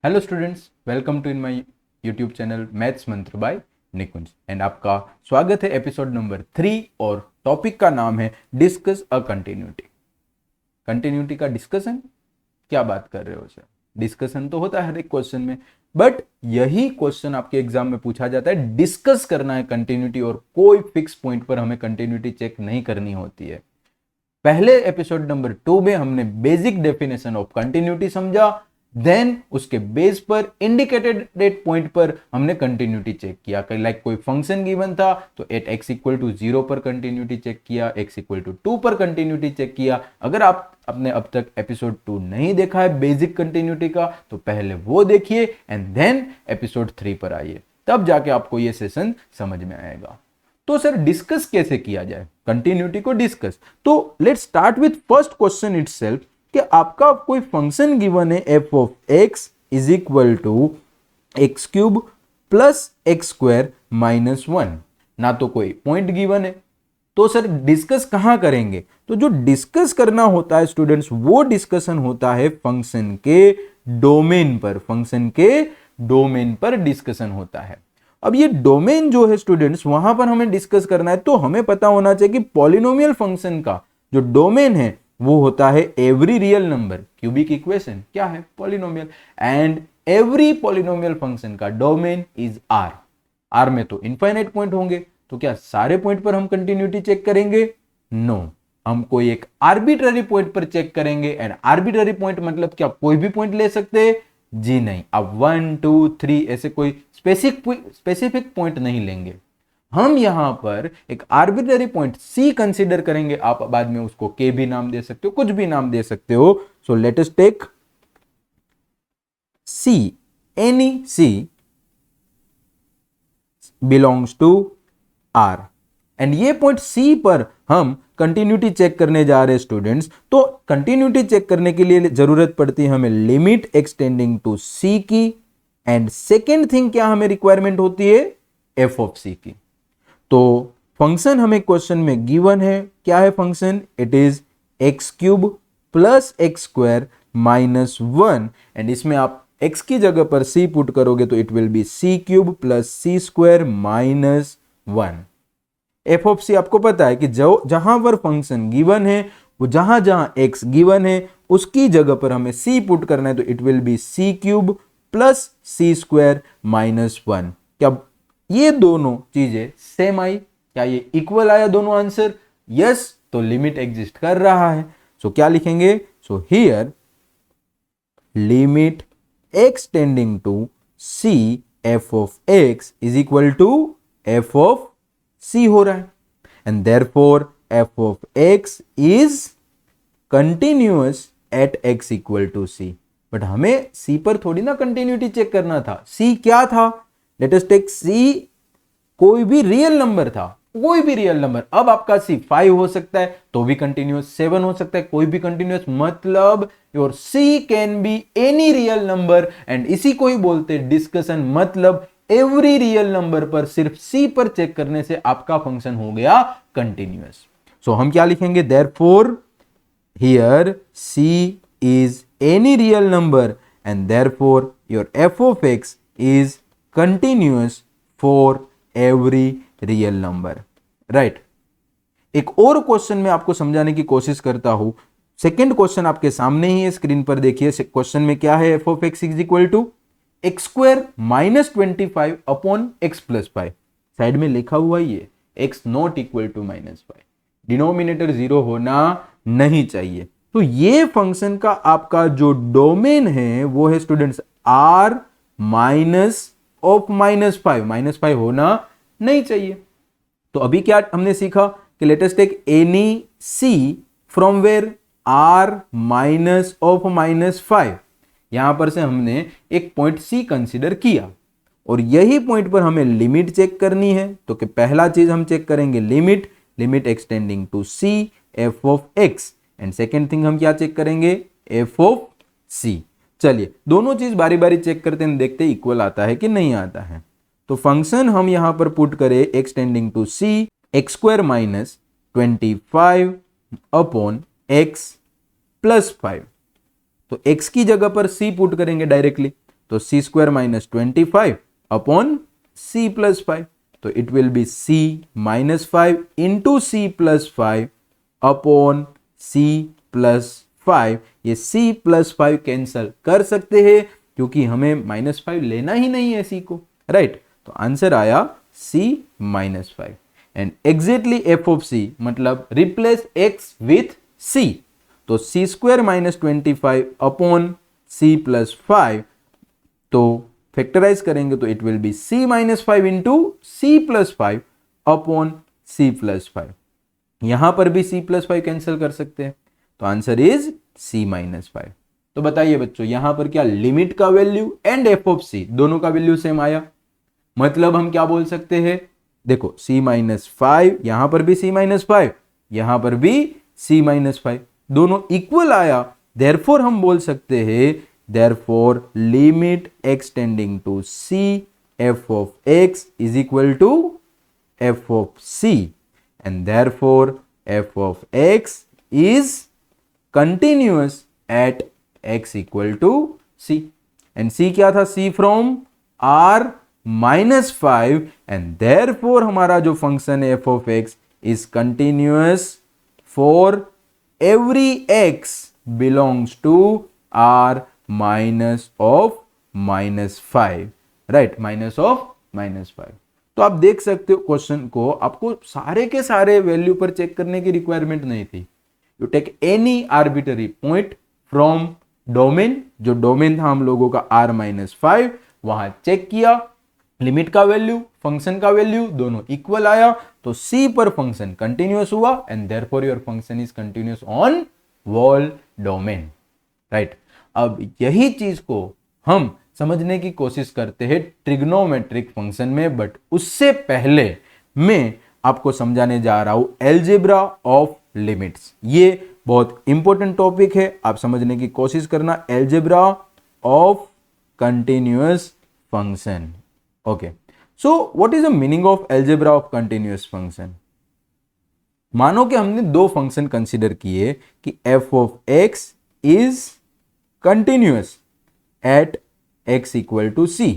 Hello students, welcome to in my YouTube channel maths Mantra by Nikunj and आपका स्वागत है episode number 3 और topic का नाम है डिस्कस अ कंटिन्यूटी। कंटिन्यूटी का डिस्कशन, क्या बात कर रहे हो सर? डिस्कशन तो होता है हर एक क्वेश्चन में, बट यही क्वेश्चन आपके एग्जाम में पूछा जाता है। डिस्कस करना है कंटिन्यूटी और कोई फिक्स पॉइंट पर हमें कंटिन्यूटी चेक नहीं करनी होती है। पहले एपिसोड नंबर 2 में हमने बेसिक डेफिनेशन ऑफ कंटिन्यूटी समझा, देन उसके बेस पर इंडिकेटेड डेट पॉइंट पर हमने कंटिन्यूटी चेक किया। लाइक कोई फंक्शन गिवन था तो एट x इक्वल टू 0 पर कंटिन्यूटी चेक किया, x इक्वल टू 2 पर कंटिन्यूटी चेक किया। अगर आपने अब तक एपिसोड 2 नहीं देखा है बेसिक कंटिन्यूटी का तो पहले वो देखिए एंड देन एपिसोड 3 पर आइए, तब जाके आपको ये सेशन समझ में आएगा। तो सर डिस्कस कैसे किया जाए कंटिन्यूटी को? डिस्कस तो let's start with first question itself कि आपका कोई फंक्शन गिवन है f of x is equal to x cube plus x square minus 1। ना तो कोई पॉइंट गिवन है, तो सर डिस्कस कहां करेंगे? तो जो डिस्कस करना होता है स्टूडेंट्स, वो डिस्कशन होता है फंक्शन के डोमेन पर। फंक्शन के डोमेन पर डिस्कशन होता है। अब ये डोमेन जो है स्टूडेंट्स, वहां पर हमें डिस्कस करना है तो हमें पता होना चाहिए कि पॉलिनोमियल फंक्शन का जो डोमेन है वो होता है every real number. Cubic equation क्या है? Polynomial. And every polynomial function का डोमेन इज आर। आर में तो इनफाइनाइट पॉइंट होंगे, तो क्या सारे पॉइंट पर हम कंटिन्यूटी चेक करेंगे? नो, हम कोई एक आर्बिट्ररी पॉइंट पर चेक करेंगे। एंड आर्बिट्ररी पॉइंट मतलब क्या कोई भी पॉइंट ले सकते हैं? जी नहीं, अब 1 2 3 ऐसे कोई स्पेसिफिक पॉइंट नहीं लेंगे। हम यहां पर एक आर्बिट्ररी पॉइंट सी कंसीडर करेंगे। आप बाद में उसको के भी नाम दे सकते हो, कुछ भी नाम दे सकते हो। So let us take c, any c belongs to R and ये पॉइंट सी पर हम कंटिन्यूटी चेक करने जा रहे हैं स्टूडेंट्स। तो कंटिन्यूटी चेक करने के लिए जरूरत पड़ती है हमें लिमिट एक्सटेंडिंग टू सी की, एंड सेकेंड थिंग क्या हमें रिक्वायरमेंट होती है? एफ ऑफ सी की। तो फंक्शन हमें क्वेश्चन में गिवन है, क्या है function? It is x cube plus x square minus 1 and इसमें आप x की जगह पर c पुट करोगे तो it will be C cube plus C square minus 1। F of C आपको पता है कि जो जहां पर फंक्शन गिवन है, वो जहां जहां x गिवन है उसकी जगह पर हमें c पुट करना है, तो it will be C cube plus C square minus 1। क्या ये दोनों चीजें सेम आई? क्या ये इक्वल आया दोनों आंसर? यस, तो लिमिट एग्जिस्ट कर रहा है। सो क्या लिखेंगे? So here limit x tending to c f of x is equal to f of c हो रहा है and therefore f of x is continuous at x equal to c। But हमें c पर थोड़ी ना continuity check करना था। c क्या था? लेट अस टेक c कोई भी रियल नंबर था, कोई भी रियल नंबर। अब आपका c 5 हो सकता है तो भी कंटिन्यूअस, 7 हो सकता है कोई भी कंटिन्यूअस, मतलब your c can be any real number. And इसी को ही बोलते हैं डिस्कशन, मतलब एवरी रियल नंबर पर सिर्फ c पर चेक करने से आपका फंक्शन हो गया कंटिन्यूअस। सो हम क्या लिखेंगे? Therefore here c is any real number and therefore your f of x is continuous for every real number, right. एक और क्वेश्चन में आपको समझाने की कोशिश करता हूं। सेकेंड क्वेश्चन आपके सामने ही है, स्क्रीन पर देखिए। क्वेश्चन में क्या है? F of x is equal to x square minus 25 upon x plus 5। Side में लिखा हुआ ये x not equal to minus 5, denominator 0 होना नहीं चाहिए। तो ये फंक्शन का आपका जो डोमेन है वो है students R minus of minus 5। Minus 5 होना नहीं चाहिए। तो अभी क्या हमने सीखा कि let us take any c from where R minus of minus 5। यहां पर से हमने एक पॉइंट सी कंसीडर किया और यही पॉइंट पर हमें लिमिट चेक करनी है। तो कि पहला चीज हम चेक करेंगे limit extending to C F of x and second thing हम क्या चेक करेंगे? F of c. चलिए दोनों चीज बारी बारी चेक करते हैं, देखते इक्वल आता है कि नहीं आता है। तो फंक्शन हम यहां पर पुट करें x tending to c x square minus 25 upon x plus 5। तो x की जगह पर c पुट करेंगे डायरेक्टली, तो C square minus 25 upon C plus 5, तो it will be C minus 5 into C plus 5 upon C plus 5। ये सी plus 5 cancel कर सकते हैं क्योंकि हमें -5 लेना ही नहीं है सी को, राइट। तो आंसर आया C minus 5। And exactly F of C मतलब रिप्लेस एक्स विथ सी, तो C square minus 25 upon C plus 5, तो फैक्टराइज करेंगे तो it will be C minus 5 into C plus 5 upon C plus 5। यहां पर भी सी प्लस 5 कैंसिल कर सकते हैं, तो आंसर इज सी माइनस 5। तो बताइए बच्चों, यहां पर क्या लिमिट का वैल्यू एंड एफ ऑफ सी दोनों का वैल्यू सेम आया? मतलब हम क्या बोल सकते हैं, देखो सी माइनस 5, यहां पर भी सी माइनस 5, यहां पर भी सी माइनस 5, दोनों इक्वल आया। देयरफॉर हम बोल सकते हैं, therefore limit x tending to C F of x is equal to f of c, and therefore f of x is continuous at x equal to c, and c क्या था, c from r minus 5, and therefore हमारा जो function है f of x is continuous for every x belongs to r minus of -5, right, minus of -5। तो आप देख सकते हो क्वेश्चन को, आपको सारे के सारे वैल्यू पर चेक करने की रिक्वायरमेंट नहीं थी। You take any arbitrary point from domain, जो डोमेन था हम लोगों का r-5, वहां चेक किया, लिमिट का वैल्यू फंक्शन का वैल्यू दोनों इक्वल आया, तो c पर फंक्शन कंटिन्यूअस हुआ, and therefore your function is continuous on wall domain, right. अब यही चीज को हम समझने की कोशिश करते हैं ट्रिग्नोमेट्रिक फंक्शन में, बट उससे पहले मैं आपको समझाने जा रहा हूं एलजेब्रा ऑफ लिमिट्स। ये बहुत इंपॉर्टेंट टॉपिक है, आप समझने की कोशिश करना। Algebra of continuous function, okay. So what is the meaning of algebra of continuous function? मानो कि हमने दो फंक्शन कंसीडर किए कि f of x is continuous at x equal to c,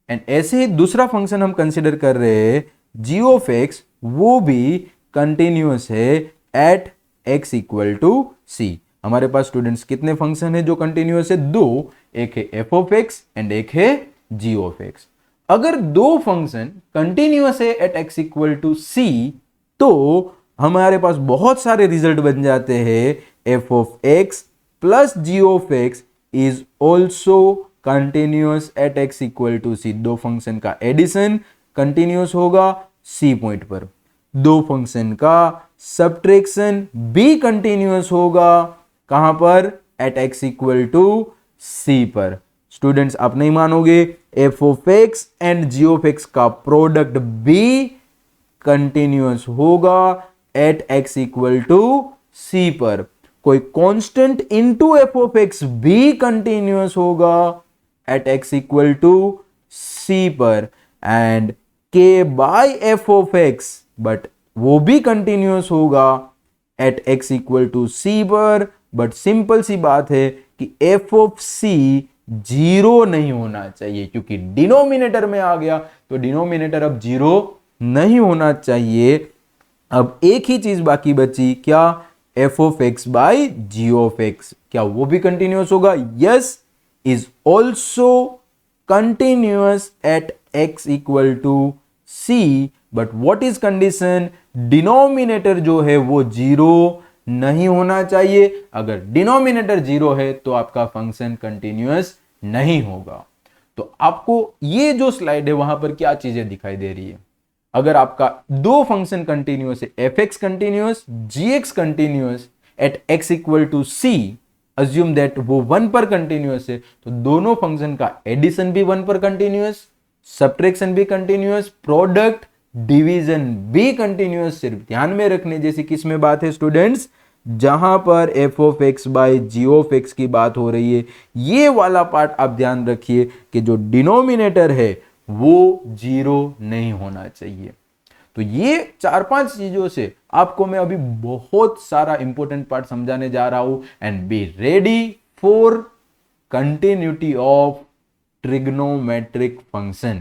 and ऐसे ही दूसरा फंक्शन हम कंसीडर कर रहे हैं जी ऑफ एक्स, वो भी कंटिन्यूअस है एट एक्स इक्वल टू सी। हमारे पास स्टूडेंट्स कितने फंक्शन है जो कंटिन्यूअस है? दो, एक है एफ ऑफ एक्स एंड एक है जी ऑफ एक्स। अगर दो फंक्शन कंटिन्यूअस है at x equal to C, तो हमारे पास बहुत सारे रिजल्ट बन जाते हैं। F of X plus G of x is also continuous at x equal to C. दो फंक्शन का एडिशन कंटिन्यूअस होगा सी पॉइंट पर, दो फंक्शन का सब्ट्रैक्शन भी कंटिन्यूअस होगा, कहां पर? At x equal to c पर। स्टूडेंट्स आप नहीं मानोगे, f of x and g of x का प्रोडक्ट भी कंटिन्यूअस होगा at x equal to c पर। कोई constant into f of x भी कंटिन्यूअस होगा at x equal to c पर, and k by f of x, but वो भी कंटिन्यूअस होगा at x equal to c पर। बट सिंपल सी बात है कि एफ ऑफ सी जीरो नहीं होना चाहिए, क्योंकि डिनोमिनेटर में आ गया, तो डिनोमिनेटर अब जीरो नहीं होना चाहिए। अब एक ही चीज बाकी बची, क्या? F of x by g of x, क्या वो भी कंटिन्यूअस होगा? Yes, is also continuous at x equal to c, but what is condition? Denominator जो है वो जीरो नहीं होना चाहिए। अगर डिनोमिनेटर जीरो है तो आपका फंक्शन कंटिन्यूअस नहीं होगा। तो आपको ये जो स्लाइड है वहां पर क्या चीजें दिखाई दे रही है? अगर आपका दो फंक्शन कंटिन्यूअस है, f x continuous, g x continuous at x equal to c, assume that वो 1 पर कंटिन्यूअस है, तो दोनों फंक्शन का एडिशन भी 1 पर कंटिन्यूअस, सब्ट्रैक्शन भी कंटिन्यूअस, प्रोडक्ट डिवीजन भी कंटिन्यूअस। सिर्फ ध्यान में रखने जैसी किस में बात है स्टूडेंट्स? जहां पर f of x by g of x की बात हो रही है, ये वाला पार्ट आप ध्यान रखिए कि जो डिनोमिनेटर है वो जीरो नहीं होना चाहिए। तो ये 4-5 चीजों से आपको मैं अभी बहुत सारा इंपॉर्टेंट पार्ट समझाने जा रहा हूं, and be ready for continuity of trigonometric function.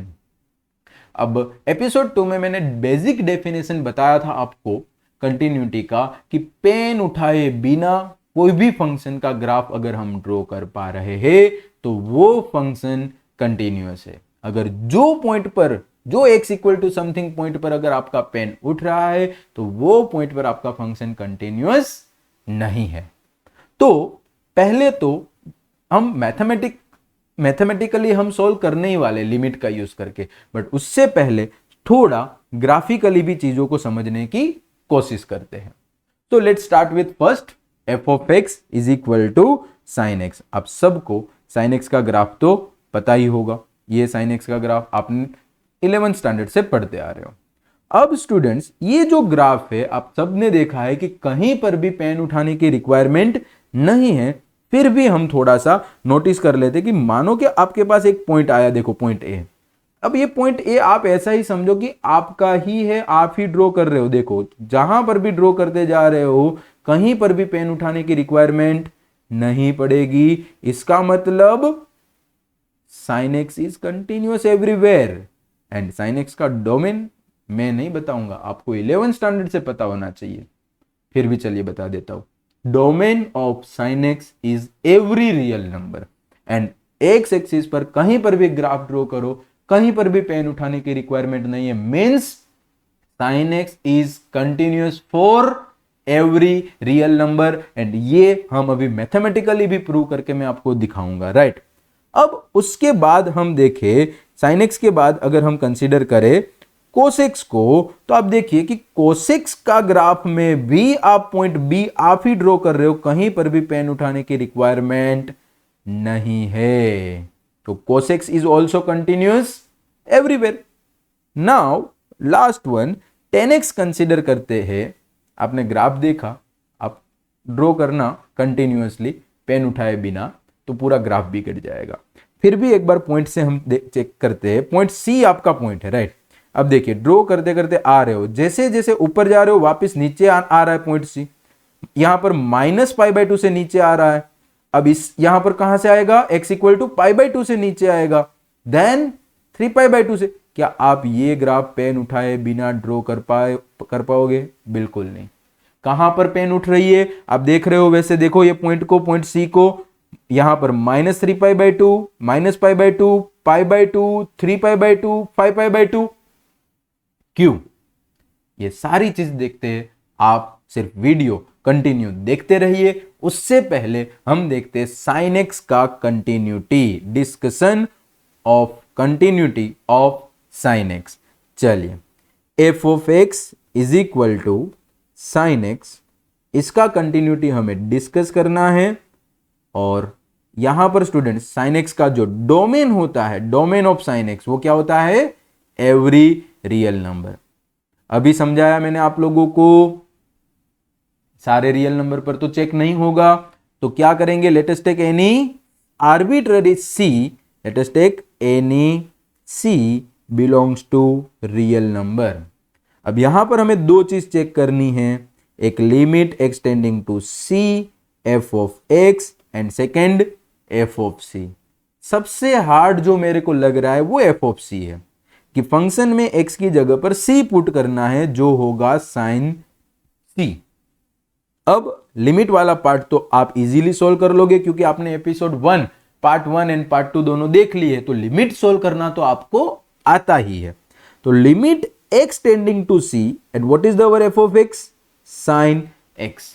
अब एपिसोड 2 में मैंने बेसिक डेफिनेशन बताया था आपको कंटिन्यूटी का कि पेन उठाए बिना कोई भी फंक्शन का ग्राफ अगर हम ड्रॉ कर पा रहे हैं तो वो फंक्शन कंटिन्यूअस है। अगर जो पॉइंट पर, जो x equal to something point पर अगर आपका पेन उठ रहा है तो वो पॉइंट पर आपका फंक्शन कंटिन्यूअस नहीं है। तो पहले तो हम मैथमेटिकली हम सॉल्व करने ही वाले लिमिट का यूज करके, बट उससे पहले थोड़ा ग्राफिकली भी चीजों को समझने की कोशिश करते हैं। तो let's start with first, f of x is equal to sine x. आप सबको साइन एक्स का ग्राफ तो पता ही होगा, ये साइन एक्स का ग्राफ आपने 11th स्टैंडर्ड से पढ़ते आ रहे हो। अब स्टूडेंट्स, ये जो ग्राफ है आप सबने देखा है कि कहीं पर भी पेन उठाने की रिक्वायरमेंट नहीं है, फिर भी हम थोड़ा सा नोटिस कर लेते कि मानो कि आपके पास एक पॉइंट आया, देखो पॉइंट ए। अब ये पॉइंट ए आप ऐसा ही समझो कि आपका ही है, आप ही ड्रॉ कर रहे हो। देखो जहां पर भी ड्रॉ करते जा रहे हो कहीं पर भी पेन उठाने की रिक्वायरमेंट नहीं पड़ेगी। इसका मतलब sign x is continuous everywhere. And sign X का डोमेन मैं नहीं बताऊंगा, आपको 11th स्टैंडर्ड से पता होना चाहिए, फिर भी चलिए बता देता हूं। Domain of sine x is every real number. And x axis पर कहीं पर भी ग्राफ ड्रॉ करो, कहीं पर भी पेन उठाने की रिक्वायरमेंट नहीं है, means sign x is continuous for every real number. And ये हम अभी मैथमेटिकली भी प्रूव करके मैं आपको दिखाऊंगा, राइट। अब उसके बाद हम देखें साइन एक्स के बाद अगर हम कंसीडर करें कोसेक्स को, तो आप देखिए कि कोसेक्स का ग्राफ में भी आप पॉइंट बी आप ही ड्रॉ कर रहे हो, कहीं पर भी पेन उठाने की रिक्वायरमेंट नहीं है। तो cosec is also continuous everywhere. Now last one, tan x consider करते हैं। आपने ग्राफ देखा, आप ड्रॉ करना कंटिन्यूअसली पेन उठाए बिना तो पूरा ग्राफ बिगड़ जाएगा। फिर भी एक बार पॉइंट से हम चेक करते हैं, पॉइंट सी आपका पॉइंट है, राइट। अब देखिए ड्रॉ करते करते आ रहे हो, जैसे जैसे ऊपर जा रहे हो वापस नीचे आ रहा है पॉइंट सी। यहां पर -π/2 से नीचे आ रहा है। अब इस यहां पर कहां से आएगा, x इक्वल टू π/2 से नीचे आएगा, देन 3π/2 से। क्या आप ये ग्राफ पेन उठाए बिना ड्रॉ कर पाओगे? बिल्कुल नहीं। कहां पर पेन उठ रही है आप देख रहे हो, वैसे देखो ये पॉइंट को, पॉइंट सी को, यहां पर -3π/2, -π/2, π/2, 3π/2, 5π/2। क्यों? ये सारी चीज देखते हैं आप सिर्फ वीडियो कंटिन्यू देखते रहिए। उससे पहले हम देखते हैं साइन एक्स का continuity, discussion of continuity of sine X. चलिए, F of x is equal to sine X, इसका कंटिन्यूटी हमें डिस्कस करना है। और यहां पर स्टूडेंट साइन एक्स का जो डोमेन होता है, डोमेन ऑफ साइन एक्स, वो क्या होता है? Every real number. अभी समझाया मैंने आप लोगों को, सारे रियल नंबर पर तो चेक नहीं होगा, तो क्या करेंगे? Let us take any arbitrary c, let us take any c belongs to real number. अब यहां पर हमें दो चीज चेक करनी है, एक limit extending to C F of x and second F of C. सबसे हार्ड जो मेरे को लग रहा है वो एफ ऑफ सी है, कि फंक्शन में एक्स की जगह पर सी पुट करना है, जो होगा साइन सी। अब लिमिट वाला पार्ट तो आप इजीली सोल्व कर लोगे, क्योंकि आपने एपिसोड 1 पार्ट 1 एंड पार्ट 2 दोनों देख लिए, तो लिमिट सोल्व करना तो आपको आता ही है। तो limit x tending to c and what is the our f of x? sin x।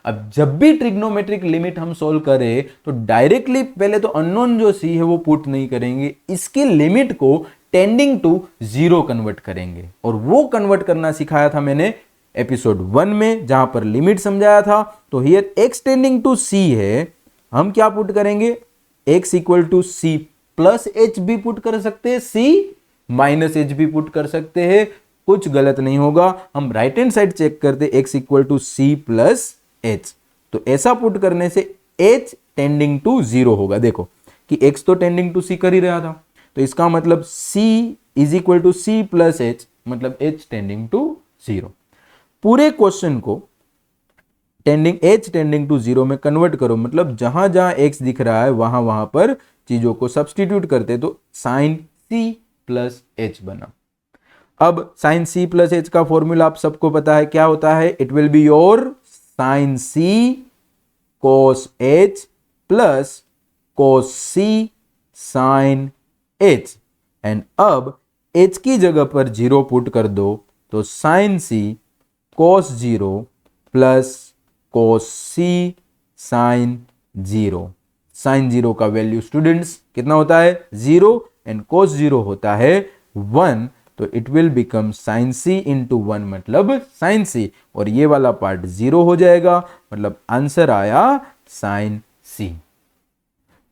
अब जब भी ट्रिग्नोमेट्रिक लिमिट हम सोल्व करें तो डायरेक्टली पहले तो अननोन जो c है वो पुट नहीं करेंगे, इसकी लिमिट को टेंडिंग टू 0 कन्वर्ट करेंगे। और वो कन्वर्ट करना सिखाया था मैंने एपिसोड 1 में, जहां पर लिमिट समझाया था। तो here x tending to c है, हम क्या पुट करेंगे? x equal to c plus h भी पुट कर सकते हैं, c माइनस एच भी पुट कर सकते हैं, कुछ गलत नहीं होगा। हम राइट हैंड साइड चेक करते, x equal to c plus h, तो ऐसा पुट करने से h टेंडिंग टू 0 होगा। देखो कि x तो टेंडिंग टू c कर ही रहा था, तो इसका मतलब c is equal to c plus h, मतलब h टेंडिंग टू 0। पूरे क्वेश्चन को h टेंडिंग टू 0 में कन्वर्ट करो, मतलब जहां जहां x दिख रहा है वहां वहां पर चीजों को सब्स्टिट्यूट करते तो साइन सी प्लस एच बना। अब साइन सी प्लस एच का फॉर्मूला आप सबको पता है क्या होता है, it will be your sine c cos h plus cos c sine h. And अब एच की जगह पर 0 पुट कर दो तो sine c cos 0 plus cos c sine 0। Sine 0 का वैल्यू स्टूडेंट्स कितना होता है 0 एंड कोस 0 होता है 1, तो it will become sine c into 1 मतलब साइन सी, और ये वाला पार्ट 0 हो जाएगा, मतलब आंसर आया साइन सी।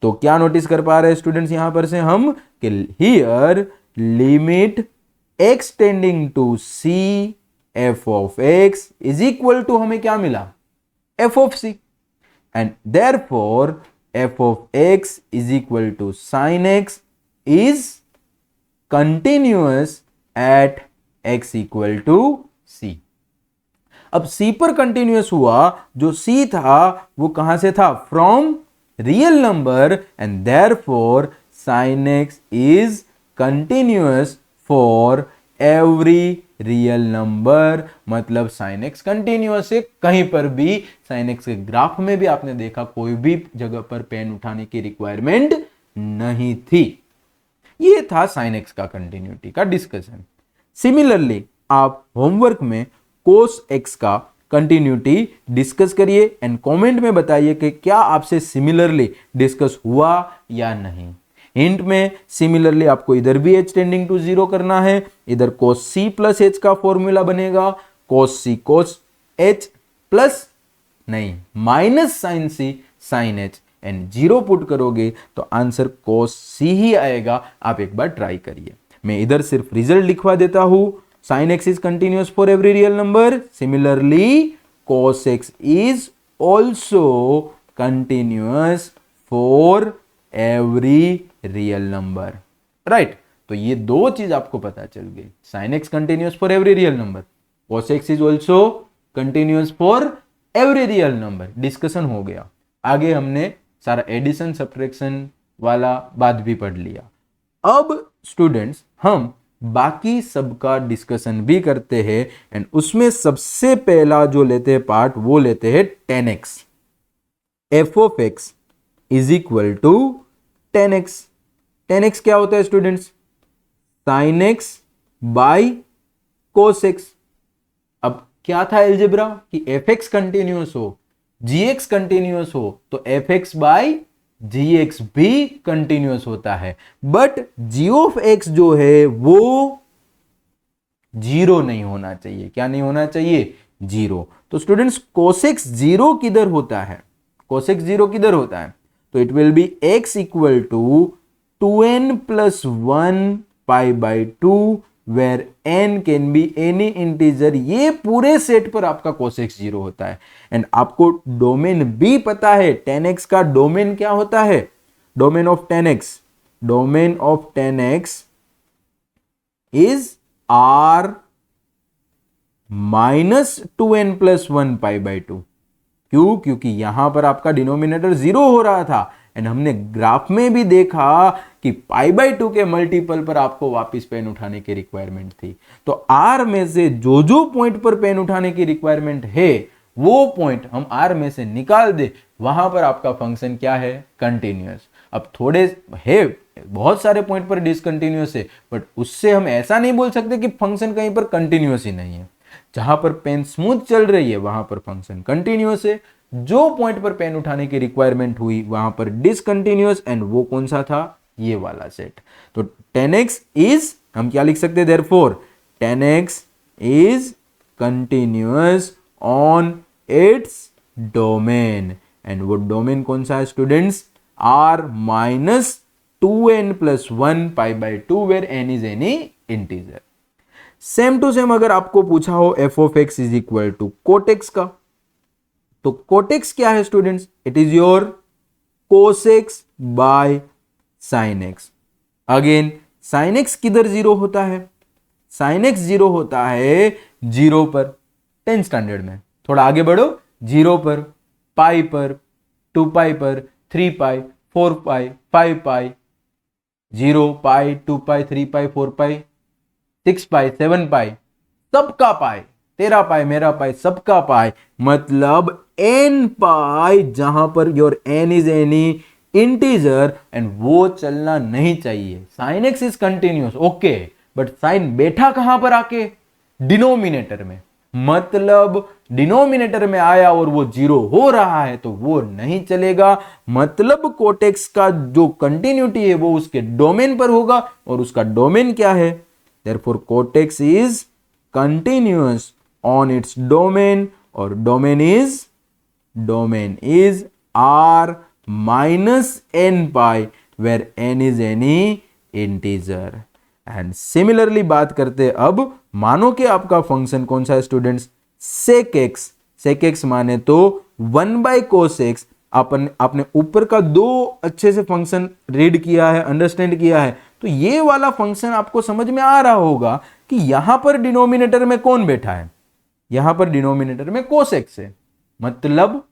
तो क्या नोटिस कर पा रहे हैं स्टूडेंट्स यहां पर से हम कि here limit x tending to c f of x is equal to हमें क्या मिला f of c, and therefore f of x is equal to sine x is continuous at x equal to c। अब c पर continuous हुआ, जो c था वो कहां से था, from real number, and therefore sin x is continuous for every real number, मतलब sin x कंटिन्यूअस है कहीं पर भी। sin x के ग्राफ में भी आपने देखा कोई भी जगह पर पेन उठाने की रिक्वायरमेंट नहीं थी। ये था sin x का कंटिन्यूटी का डिस्कशन। सिमिलरली आप होमवर्क में cos x का कंटिन्यूटी डिस्कस करिए एंड कमेंट में बताइए कि क्या आपसे सिमिलरली डिस्कस हुआ या नहीं। हिंट में सिमिलरली आपको इधर भी h टेंडिंग टू 0 करना है, इधर cos c प्लस h का फॉर्मूला बनेगा, cos c cos h plus नहीं minus sine c sine h, and 0 put करोगे तो आंसर cos c ही आएगा। आप एक बार ट्राई करिए। मैं इधर सिर्फ रिजल्ट लिखवा देता हूं, sin x is continuous for every real number. Similarly, cos x is also continuous for every real number. Right? तो ये दो चीज आपको पता चल गई। sin x continuous for every real number. cos x is also continuous for every real number. Discussion हो गया। आगे हमने सारा एडिशन सब्ट्रैक्शन वाला बात भी पढ़ लिया। अब स्टूडेंट्स हम बाकी सबका डिस्कशन भी करते हैं, एंड उसमें सबसे पहला जो लेते हैं पार्ट वो लेते हैं 10x। f of x is equal to 10x। 10x क्या होता है students, sin x by cos x। अब क्या था एल्जेब्रा कि fx कंटिन्यूअस हो gx कंटिन्यूअस हो तो fx बाई gx भी कंटिन्यूअस होता है, बट g ऑफ x जो है वो 0 नहीं होना चाहिए। क्या नहीं होना चाहिए, 0। तो स्टूडेंट्स cos x 0 किधर होता है, cos x 0 किधर होता है, तो it will be x equal to 2n plus 1 pi by 2 where n can be any integer. ये पूरे सेट पर आपका cos x 0 होता है, एंड आपको डोमेन भी पता है 10x का डोमेन क्या होता है, domain of 10x is r minus 2n plus 1 pi by 2। क्यों, क्योंकि यहां पर आपका डिनोमिनेटर 0 हो रहा था, एंड हमने ग्राफ में भी देखा कि पाई बाई 2 के मल्टीपल पर आपको वापस पेन उठाने की रिक्वायरमेंट थी। तो r में से जो पॉइंट पर पेन उठाने की रिक्वायरमेंट है वो पॉइंट हम r में से निकाल दे, वहां पर आपका फंक्शन क्या है, कंटिन्यूअस। अब थोड़े है बहुत सारे पॉइंट पर डिसकंटिन्यूअस है, बट उससे हम ऐसा नहीं बोल सकते कि फंक्शन कहीं पर कंटिन्यूअस ही नहीं है। जहां पर पेन स्मूथ चल रही है वहां पर फंक्शन कंटिन्यूअस है, जो पॉइंट पर पेन उठाने की रिक्वायरमेंट हुई वहां पर डिसकंटिन्यूअस, एंड वो कौन सा था, ये वाला सेट। तो 10x इज, हम क्या लिख सकते हैं, therefore 10x is continuous on its domain, and वो डोमेन कौन सा है students, r minus 2n plus 1 pi by 2 where n is any integer. Same to same अगर आपको पूछा हो f of x is equal to cot x का, तो कोट x क्या है students, it is your cos x by sin x। Again sin x किधर 0 होता है, sin x 0 होता है 0 पर, 10 स्टैंडर्ड में। थोड़ा आगे बढ़ो, 0 पर, पाई पर, 2 पाई पर, 3 पाई, 4 पाई, 5 पाई, 0 पाई, 2 पाई, 3 पाई, 4 पाई, 6 पाई, 7 पाई, सबका पाई, तेरा पाई, मेरा पाई, सबका पाई, मतलब n पाई, जहां पर your n is any integer and वो चलना नहीं चाहिए। Sine x is continuous, okay, but sine बैठा कहां पर आके? डिनोमिनेटर में, मतलब डिनोमिनेटर में आया और वो 0 हो रहा है तो वो नहीं चलेगा। मतलब कोटेक्स का जो कंटिन्यूटी है वो उसके डोमेन पर होगा, और उसका डोमेन क्या है? Therefore cot X is continuous on its domain, और domain is r minus n pi where n is any integer। And similarly बात करते अब, मानो कि आपका फंक्शन कौन सा है students? sec x। sec x माने तो 1 बाई cos x। आपने ऊपर का दो अच्छे से फंक्शन रीड किया है, अंडरस्टैंड किया है, तो ये वाला फंक्शन आपको समझ में आ रहा होगा कि यहां पर डिनोमिनेटर में कौन बैठा है? यहां पर डिनोमिनेटर में cos x है, मतलब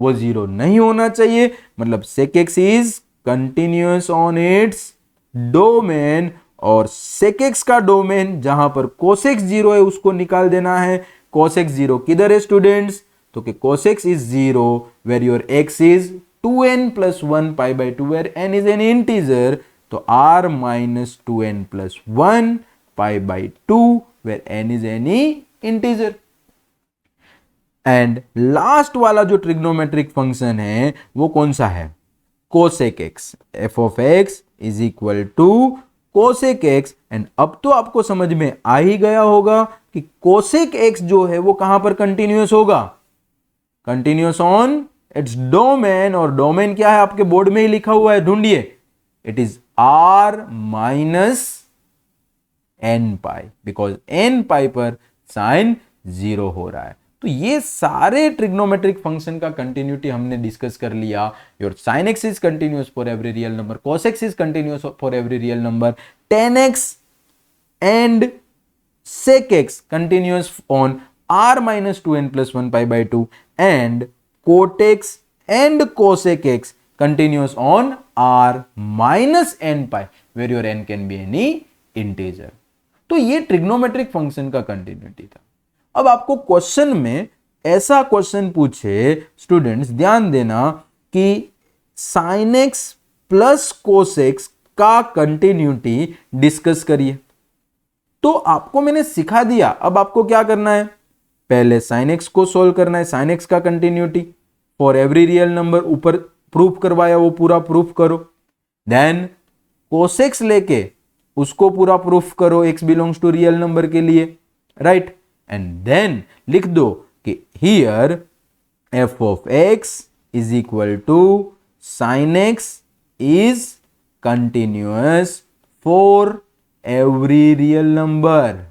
वो 0 नहीं होना चाहिए। मतलब sec x is continuous on its domain, और sec x का डोमेन जहां पर cos x 0 है उसको निकाल देना है। cos x 0 किधर है स्टूडेंट्स? तो कि cos x is 0 where your x is 2n plus 1 pi by 2 where n is an integer, तो r minus 2n plus 1 pi by 2 where n is any integer। And last वाला जो trigonometric function है वो कौन सा है? cosec x। f of x is equal to cosec x। And अब तो आपको समझ में आ ही गया होगा कि cosec x जो है वो कहां पर कंटिन्यूअस होगा? कंटिन्यूअस ऑन इट्स डोमेन, और डोमेन क्या है? आपके बोर्ड में ही लिखा हुआ है, ढूंढिए। It is r minus n pi, because n pi पर साइन 0 हो रहा है। तो ये सारे ट्रिग्नोमेट्रिक फंक्शन का कंटिन्यूटी हमने डिस्कस कर लिया। Your sine x is continuous for every real number, cos x is continuous for every real number, tan x and sec x continuous on r minus 2n plus 1 pi by 2, and cot x and cosec x continuous on r minus n pi where your n can be any integer। तो ये trigonometric function का continuity था। अब आपको question में ऐसा question पूछे students, ध्यान देना कि sin x plus cos x का कंटिन्यूटी डिस्कस करिए। तो आपको मैंने सिखा दिया, अब आपको क्या करना है? पहले sin x को सोल्व करना है, sin x का continuity for every real number, ऊपर प्रूफ करवाया वो पूरा प्रूफ करो। देन cos x लेके उसको पूरा प्रूफ करो x belongs to real number के लिए, राइट। एंड देन लिख दो कि here f of x is equal to sin x is continuous for every real number,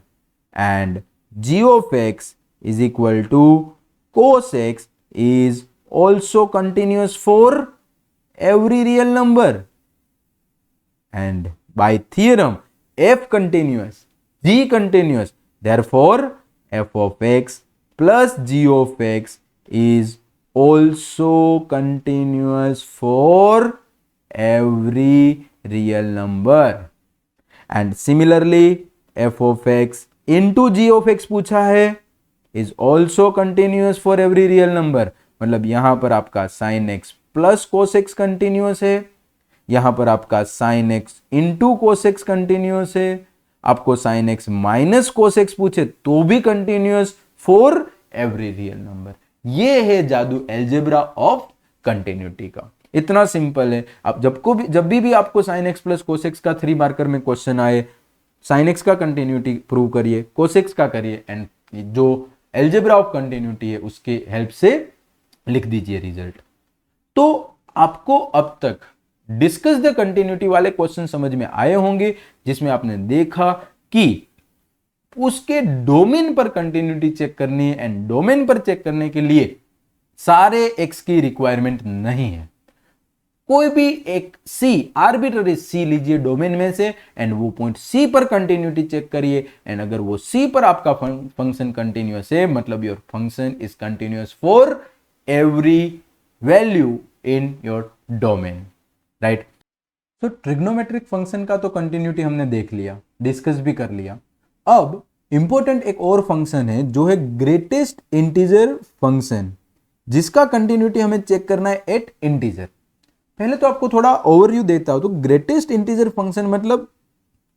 and g of x is equal to cos x is also continuous for every real number, and by theorem f continuous, g continuous, therefore f of x plus g of x is also continuous for every real number, and similarly f of x into g of x पूछा है is also continuous for every real number। मतलब यहां पर आपका sin x plus cos x कंटिन्यूअस है, यहां पर आपका sin x into cos x कंटिन्यूअस है, आपको sin x minus cos x पूछे तो भी continuous for every real number. ये है जादू एल्जेब्रा ऑफ कंटिन्यूटी का, इतना सिंपल है। अब जब भी आपको sin x plus cos x का 3 मार्कर में क्वेश्चन आए, sin x का कंटिन्यूटी प्रूव करिए, cos x का करिए, एंड जो एल्जेब्रा ऑफ कंटिन्यूटी है उसके हेल्प से लिख दीजिए रिजल्ट। तो आपको अब तक डिस्कस द कंटिन्यूटी वाले क्वेश्चन समझ में आए होंगे, जिसमें आपने देखा कि उसके डोमेन पर कंटिन्यूटी चेक करनी है, एंड डोमेन पर चेक करने के लिए सारे एक्स की रिक्वायरमेंट नहीं है। कोई भी एक सी, आर्बिट्ररी सी लीजिए डोमेन में से, एंड वो पॉइंट सी पर कंटिन्यूटी चेक करिए, एंड अगर वो सी पर आपका फंक्शन कंटिन्यूअस है, मतलब your function is continuous for every value in your domain. Right. तो ट्रिग्नोमेट्रिक फंक्शन का तो कंटिन्यूटी हमने देख लिया, डिस्कस भी कर लिया। अब इंपॉर्टेंट एक और फंक्शन है जो है ग्रेटेस्ट इंटीजर फंक्शन, जिसका कंटिन्यूटी हमें चेक करना है एट इंटीजर। पहले तो आपको थोड़ा ओवरव्यू देता हूं। तो ग्रेटेस्ट इंटीजर फंक्शन मतलब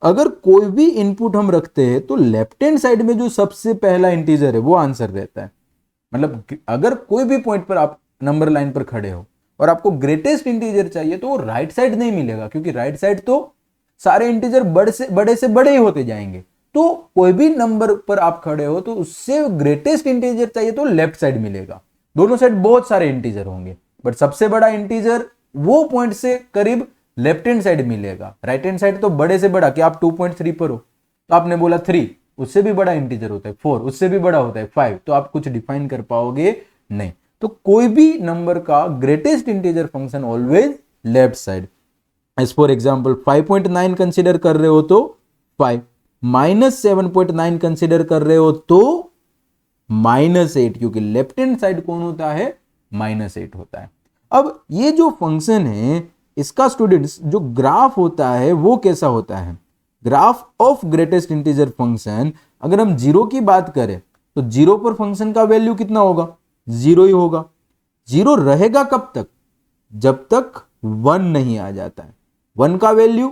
अगर कोई भी इनपुट हम रखते हैं तो लेफ्ट हैंड साइड में जो सबसे पहला इंटीजर है वो आंसर रहता है। मतलब अगर कोई भी पॉइंट पर आप नंबर लाइन पर खड़े हो और आपको ग्रेटेस्ट इंटीजर चाहिए तो वो राइट साइड नहीं मिलेगा, क्योंकि राइट साइड तो सारे इंटीजर बड़े से बड़े ही होते जाएंगे। तो कोई भी नंबर पर आप खड़े हो तो उससे ग्रेटेस्ट इंटीजर चाहिए तो लेफ्ट साइड मिलेगा। दोनों साइड बहुत सारे इंटीजर होंगे, बट सबसे बड़ा इंटीजर वो पॉइंट से करीब लेफ्ट हैंड साइड मिलेगा। राइट हैंड साइड तो बड़े से बड़ा, कि आप 2.3 पर हो तो आपने बोला 3, उससे भी बड़ा इंटीजर होता है 4, उससे भी बड़ा होता है 5, तो आप कुछ डिफाइन कर पाओगे नहीं। तो कोई भी नंबर का greatest integer function always left side. As for example 5.9 consider कर रहे हो तो 5, -7.9 कंसिडर कर रहे हो तो -8, क्योंकि लेफ्ट हैंड साइड कौन होता है, -8 होता है। अब ये जो फंक्शन है इसका स्टूडेंट्स जो ग्राफ होता है वो कैसा होता है, graph of greatest integer function. अगर हम जीरो की बात करें तो जीरो पर फंक्शन का वैल्यू कितना होगा, जीरो ही होगा। जीरो रहेगा कब तक, जब तक 1 नहीं आ जाता है। 1 का वैल्यू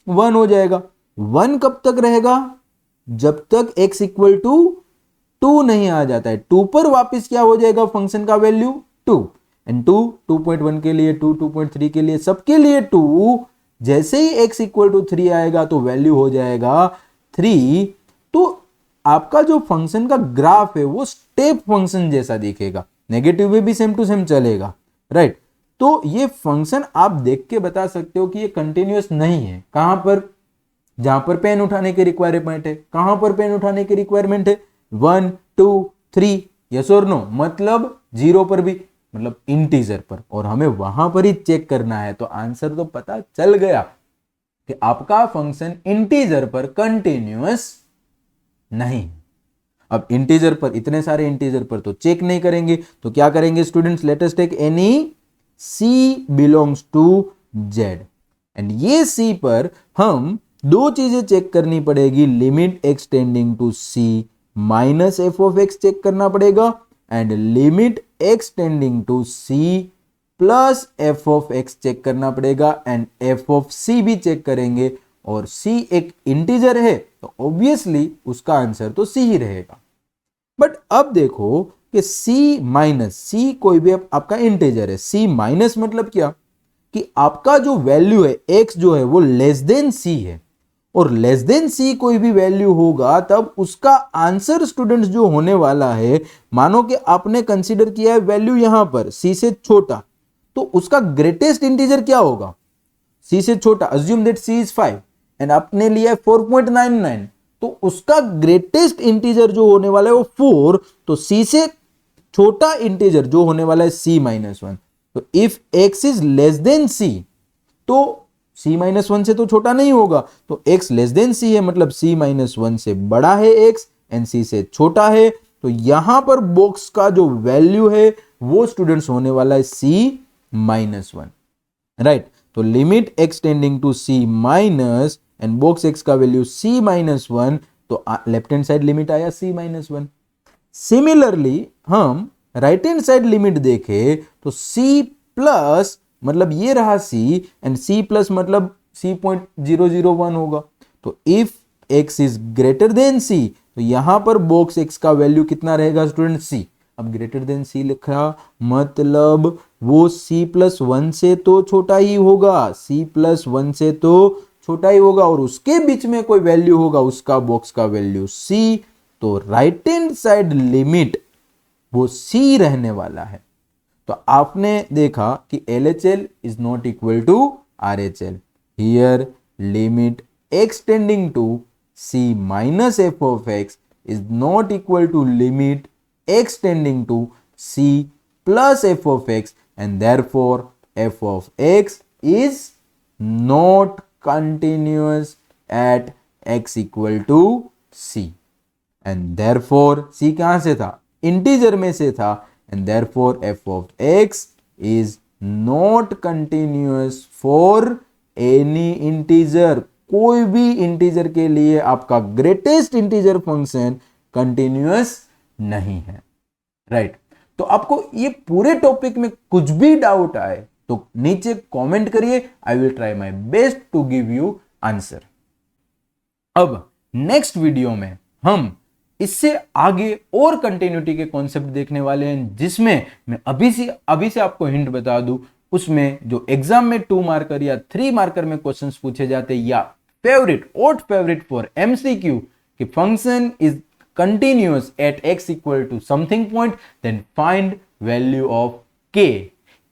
1 हो जाएगा। 1 कब तक रहेगा, जब तक x इक्वल टू 2 नहीं आ जाता है। 2 पर वापस क्या हो जाएगा फंक्शन का वैल्यू 2, एंड 2 2.1 के लिए 2 2.3 के लिए सबके लिए 2। जैसे ही x इक्वल टू 3 आएगा तो वैल्यू हो जाएगा 3। तो आपका जो फंक्शन का ग्राफ है वो स्टेप फंक्शन जैसा दिखेगा, नेगेटिव में भी सेम टू सेम चलेगा, राइट। तो ये फंक्शन आप देख के बता सकते हो कि ये कंटिन्यूअस नहीं है। कहां पर, जहां पर पेन उठाने की रिक्वायरमेंट है। कहां पर पेन उठाने की रिक्वायरमेंट है, 1 2 3, यस और नो, मतलब जीरो पर भी, मतलब इंटीजर पर, और हमें वहां पर ही चेक करना है। तो आंसर तो पता चल गया कि आपका फंक्शन इंटीजर पर कंटिन्यूअस नहीं। अब इंटीजर पर, इतने सारे इंटीजर पर तो चेक नहीं करेंगे, तो क्या करेंगे students, let us take any c belongs to z, and ये c पर हम दो चीजें चेक करनी पड़ेगी, limit x tending to c minus f of x check करना पड़ेगा, and limit x tending to c plus f of x check करना पड़ेगा, एंड एफ ऑफ c भी चेक करेंगे। और c एक इंटीजर है तो ऑब्वियसली उसका आंसर तो c ही रहेगा। बट अब देखो कि c माइनस, c कोई भी आपका इंटीजर है, c माइनस मतलब क्या, कि आपका जो वैल्यू है x जो है वो लेस देन c है, और लेस देन c कोई भी वैल्यू होगा तब उसका आंसर स्टूडेंट्स जो होने वाला है, मानो कि आपने कंसीडर किया है वैल्यू यहां पर c से छोटा, तो उसका ग्रेटेस्ट इंटीजर क्या होगा, c से छोटा। Assume that c is 5 and आपने लिया 4.99, तो उसका ग्रेटेस्ट इंटीजर जो होने वाला है वो 4, तो c से छोटा इंटीजर जो होने वाला है c माइनस 1। तो if x is less than c, तो c माइनस 1 से तो छोटा नहीं होगा, तो x लेस देन c है, मतलब c माइनस 1 से बड़ा है x एंड c से छोटा है। तो यहां पर बॉक्स का जो वैल्यू है वो स्टूडेंट्स होने वाला है c माइनस 1, राइट। तो limit x tending to c minus, and box x का वैल्यू c माइनस 1, तो लेफ्ट हैंड साइड लिमिट आया c माइनस 1। सिमिलरली हम राइट हैंड साइड लिमिट देखें तो c प्लस मतलब ये रहा c, एंड c प्लस मतलब c.001 होगा। तो if x is greater than c, तो यहां पर बॉक्स x का वैल्यू कितना रहेगा स्टूडेंट c। अब ग्रेटर देन c लिखा मतलब वो c प्लस 1 से तो छोटा ही होगा, c प्लस 1 से तो छोटा ही होगा, और उसके बीच में कोई वैल्यू होगा, उसका बॉक्स का वैल्यू c। तो राइट हैंड साइड लिमिट वो c रहने वाला है। तो आपने देखा कि LHL is not equal to RHL। Here limit x tending to c minus f of x is not equal to limit x tending to c plus f of x, and therefore f of x is not continuous at x equal to c, and therefore c कहां से था, integer में से था, and therefore f of x is not continuous for any integer. कोई भी integer के लिए आपका ग्रेटेस्ट इंटीजर फंक्शन कंटिन्यूअस नहीं है, राइट। तो आपको ये पूरे टॉपिक में कुछ भी डाउट आए तो नीचे कमेंट करिए, I will try my best to give you answer. अब नेक्स्ट वीडियो में हम इससे आगे और कंटिन्यूटी के कॉन्सेप्ट देखने वाले हैं, जिसमें मैं अभी से आपको हिंट बता दूं, उसमें जो एग्जाम में 2 मार्कर या 3 मार्कर में क्वेश्चंस पूछे जाते हैं, या फेवरेट फॉर एमसीक्यू कि function is continuous at x equal to something point, then find value of k।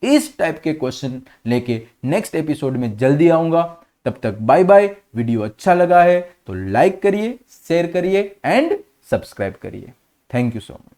इस टाइप के क्वेश्चन लेके नेक्स्ट एपिसोड में जल्दी आऊंगा। तब तक बाय बाय। वीडियो अच्छा लगा है तो लाइक करिए, शेयर करिए एंड सब्सक्राइब करिए। Thank you so much.